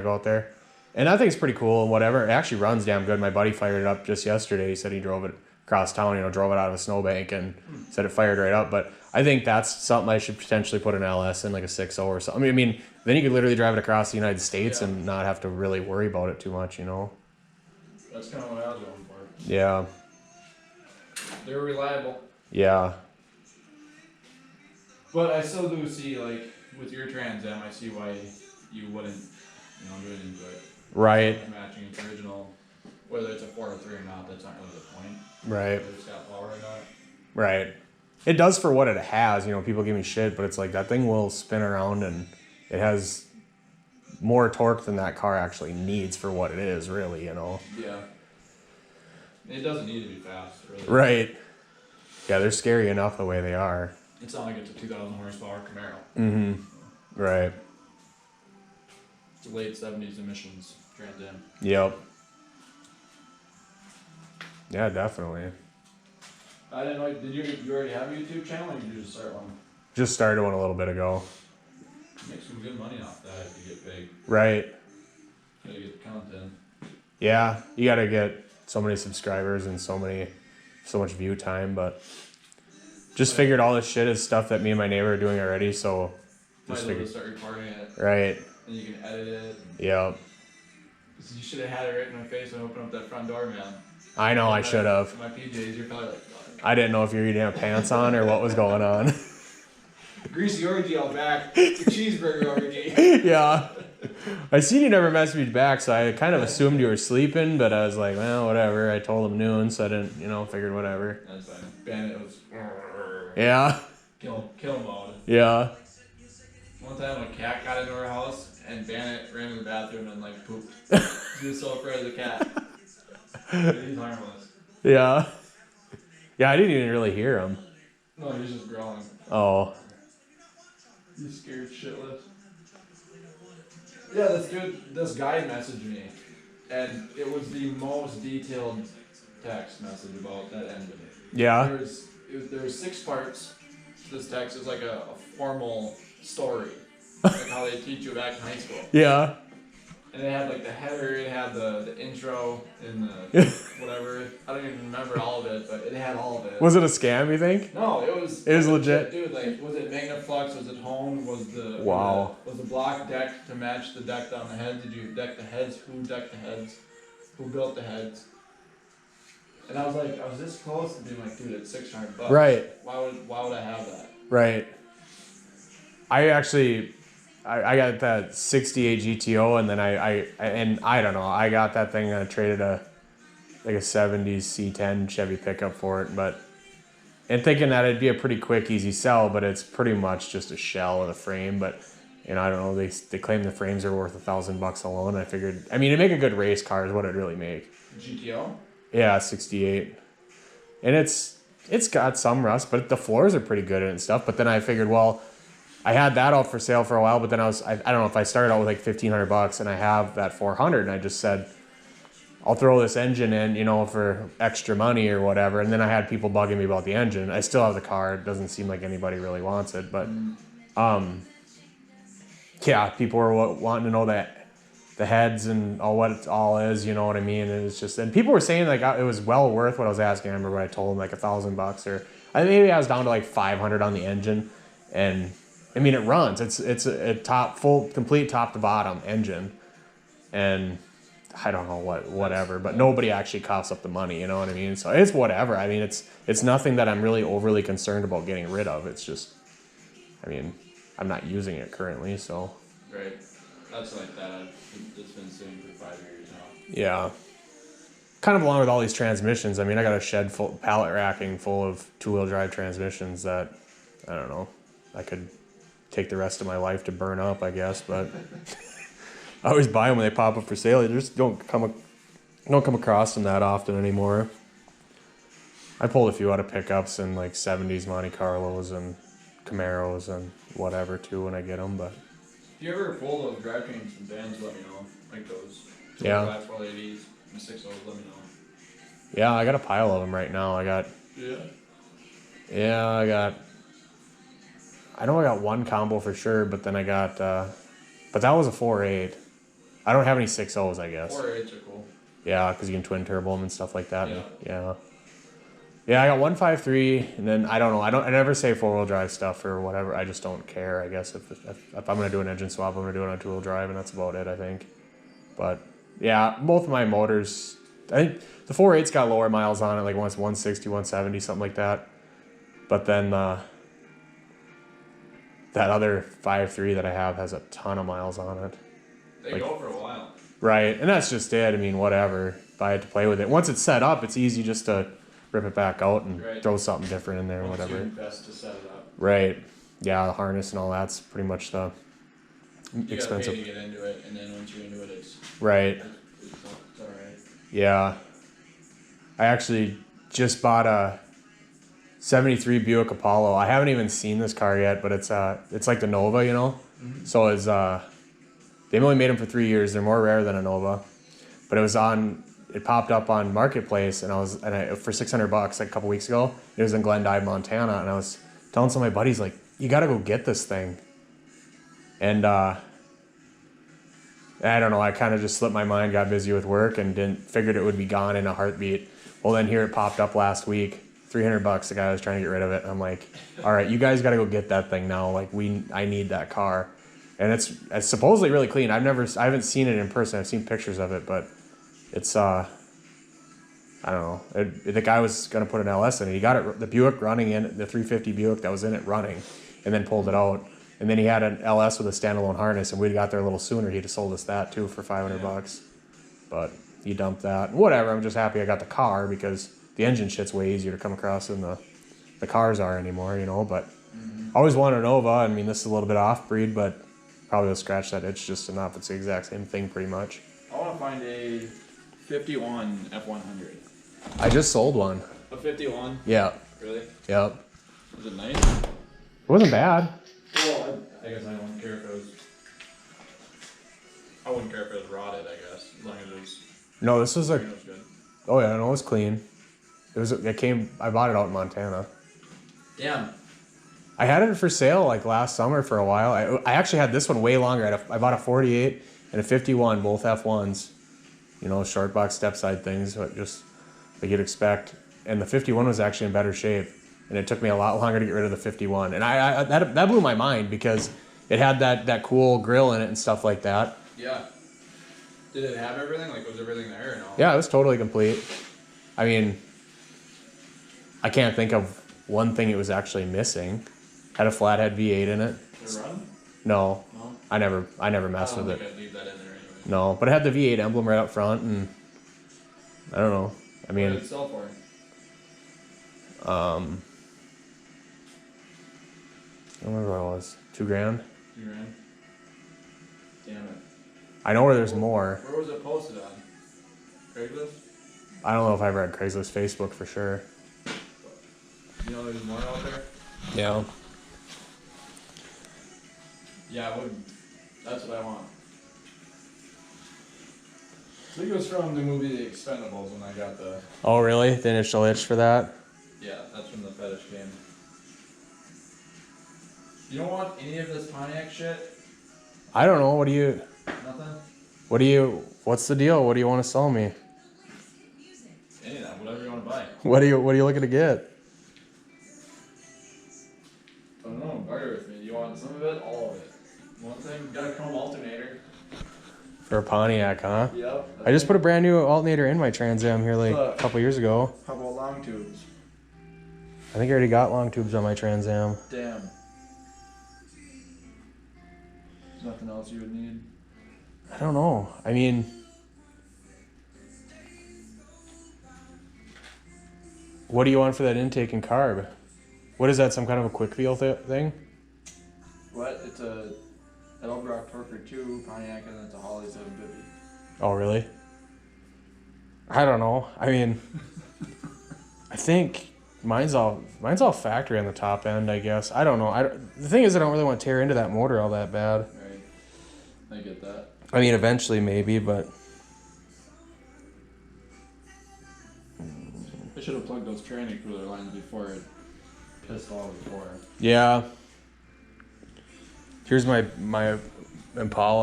go out there. And that thing's pretty cool and whatever. It actually runs damn good. My buddy fired it up just yesterday. He said he drove it across town, drove it out of a snowbank and said it fired right up. But I think that's something I should potentially put an LS in, like a 6.0 or something. I mean, then you could literally drive it across the United States and not have to really worry about it too much, That's kind of what I was going for. Yeah. They're reliable. Yeah. But I still do see, like, with your Trans Am, I see why you wouldn't, do it into it. Right. Matching its original, whether it's a 403 or not, that's not really the point. Right. Whether it's got power or not. Right. It does for what it has. People give me shit, but it's like that thing will spin around and it has more torque than that car actually needs for what it is, really, Yeah. It doesn't need to be fast, really. Right. Yeah, they're scary enough the way they are. It's not like it's a 2,000 horsepower Camaro. Mm-hmm. Right. It's a late 70s emissions Trans Am. Yep. Yeah, definitely. I didn't know. Did you already have a YouTube channel, or did you just start one? Just started one a little bit ago. Make some good money off that if you get big. Right. You gotta get content. Yeah, you gotta get so many subscribers and so much view time, but just figured all this shit is stuff that me and my neighbor are doing already, so just figured start recording it. Right. And you can edit it. Yep. You should have had it right in my face when I opened up that front door, man. I know, I should have. My PJs, you're probably like, I didn't know if you were eating pants on or what was going on. Greasy orgy out back. It's a cheeseburger orgy. Yeah. I seen you never messaged back, so I kind of assumed you were sleeping, but I was like, well, whatever. I told him noon, so I didn't, figured whatever. That's fine. Bandit was... Yeah. Kill mode. Yeah. One time a cat got into our house, and Bandit ran in the bathroom and, pooped. He was so afraid of the cat. He's harmless. Yeah. Yeah, I didn't even really hear him. No, he was just growling. Oh. He's scared shitless. Yeah, this guy messaged me, and it was the most detailed text message about that engine. Yeah. There was 6 parts. This text is like a formal story, like how they teach you back in high school. Yeah. And it had the header, it had the intro, and the whatever. I don't even remember all of it, but it had all of it. Was it a scam, you think? No, it was. It was legit. Dude, was it Magnaflux? Was it honed? Was the Wow. Was the block decked to match the deck on the head? Did you deck the heads? Who decked the heads? Who built the heads? And I was this close to being like, dude, it's $600. Right. Why would I have that? Right. I got that 68 GTO, and then I don't know. I got that thing. I traded a 70s C10 Chevy pickup for it, and thinking that it'd be a pretty quick, easy sell, but it's pretty much just a shell of the frame. But I don't know. They claim the frames are worth $1,000 alone. I figured, it'd make a good race car is what it'd really make. GTO? Yeah, 68, and it's got some rust, but the floors are pretty good and stuff. But then I figured, well, I had that out for sale for a while, but then I don't know if I started out with $1,500 and I have that 400, and I just said, I'll throw this engine in, for extra money or whatever. And then I had people bugging me about the engine. I still have the car. It doesn't seem like anybody really wants it, but, yeah, people were wanting to know that the heads and what it all is, you know what I mean? And it's just, and people were saying it was well worth what I was asking. I remember when I told them $1,000, or maybe I was down to 500 on the engine, and it runs. It's a complete top to bottom engine, and I don't know whatever, but nobody actually coughs up the money. You know what I mean? So it's whatever. It's nothing that I'm really overly concerned about getting rid of. It's just, I'm not using it currently, so. Right. That's like that. It's been sitting for 5 years now. Yeah. Kind of along with all these transmissions. I got a shed pallet racking full of 2-wheel drive transmissions that, I don't know, I could take the rest of my life to burn up, I guess, but I always buy them when they pop up for sale. You just don't come across them that often anymore. I pulled a few out of pickups and 70s Monte Carlos and Camaros and whatever too when I get them, but. If you ever pull those drivetrains from vans, let me know. Like those 480s and 6.0s, let me know. Yeah, I got a pile of them right now. I know I got one combo for sure, but then I got, but that was a 4.8. I don't have any 6.0s, I guess. 4.8s are cool. Yeah, because you can twin turbo them and stuff like that. Yeah. Yeah. Yeah, I got 153, and then I don't know. I never say 4-wheel drive stuff or whatever. I just don't care. I guess if I'm gonna do an engine swap, I'm gonna do it on 2-wheel drive, and that's about it. I think. But yeah, both of my motors. I think the 4.8's got lower miles on it, like once 160, 170, something like that. But then that other 5.3 that I have has a ton of miles on it. They go for a while. Right, and that's just it. I mean, whatever. If I had to play with it, once it's set up, it's easy just to rip it back out and throw something different in there, or whatever. Best to set it up. Right. Yeah, the harness and all that's pretty much the expensive. You gotta pay to get into it, and then once you're into it, it's right. It's all right. Yeah. I actually just bought a 73 Buick Apollo. I haven't even seen this car yet, but it's like the Nova, you know. Mm-hmm. So it's they've only made them for 3 years. They're more rare than a Nova, but it popped up on Marketplace, and for $600 like a couple weeks ago. It was in Glendive, Montana, and I was telling some of my buddies, like, you got to go get this thing. And I don't know, I kind of just slipped my mind, got busy with work, and figured it would be gone in a heartbeat. Well, then here it popped up last week, $300. The guy was trying to get rid of it. I'm like, all right, you guys got to go get that thing now. Like, I need that car, and it's supposedly really clean. I haven't seen it in person. I've seen pictures of it, but it's I don't know. The guy was gonna put an LS in it. He got the Buick running in the 350 Buick that was in it running, and then pulled it out. And then he had an LS with a standalone harness, and we'd got there a little sooner. He'd have sold us that too for $500. But he dumped that. Whatever. I'm just happy I got the car because the engine shit's way easier to come across than the cars are anymore, you know. But I always wanted a Nova. I mean, this is a little bit off breed, but probably will scratch that itch just enough. It's the exact same thing, pretty much. I want to find a 51 F100. I just sold one. A 51? Yeah. Really? Yep. Was it nice? It wasn't bad. Well, I guess I wouldn't care if it was. I wouldn't care if it was rotted. I guess as long as it was. No, this was it was good. Oh yeah, no, it was clean. I bought it out in Montana. Damn. I had it for sale like last summer for a while. I actually had this one way longer. I bought a 48 and a 51, both F1s. You know, short box step side things, but just like you'd expect. And the 51 was actually in better shape. And it took me a lot longer to get rid of the 51. And that blew my mind because it had that cool grill in it and stuff like that. Yeah. Did it have everything? Like, was everything there or no? Yeah, it was totally complete. I mean, I can't think of one thing it was actually missing. Had a flathead V8 in it. Did it run? No. No? I never messed with it. I'd leave that in there anyway. No, but it had the V8 emblem right up front, and I don't know. I mean, what did it sell for? I don't remember what it was. $2,000. $2,000. Damn it. I know where there's more. Where was it posted on? Craigslist? I don't know if I ever had Craigslist, Facebook for sure. You know there's more out there? Yeah. Yeah, I would. That's what I want. I think it was from the movie The Expendables when I got the. Oh, really? The initial itch for that? Yeah, that's from the fetish game. You don't want any of this Pontiac shit? I don't know. Nothing? What's the deal? What do you want to sell me? Any of that, whatever you want to buy. What are you looking to get? I don't know, barter with me. Do you want some of it? All of it. One thing, got a chrome alternator. For a Pontiac, huh? Yep. I just put a brand new alternator in my Trans Am here like a couple years ago. How about long tubes? I think I already got long tubes on my Trans Am. Damn. There's nothing else you would need? I don't know. I mean, what do you want for that intake and carb? What is that, some kind of a quick feel thing? What? It's a Elbrock Torker 2 Pontiac, and it's a Holly 750. Oh, really? I don't know. I mean, I think mine's all factory on the top end, I guess. I don't know. The thing is, I don't really want to tear into that motor all that bad. Right. I get that. I mean, eventually maybe, but I should have plugged those tranny cooler lines before it pissed all before. yeah. Here's my Impala.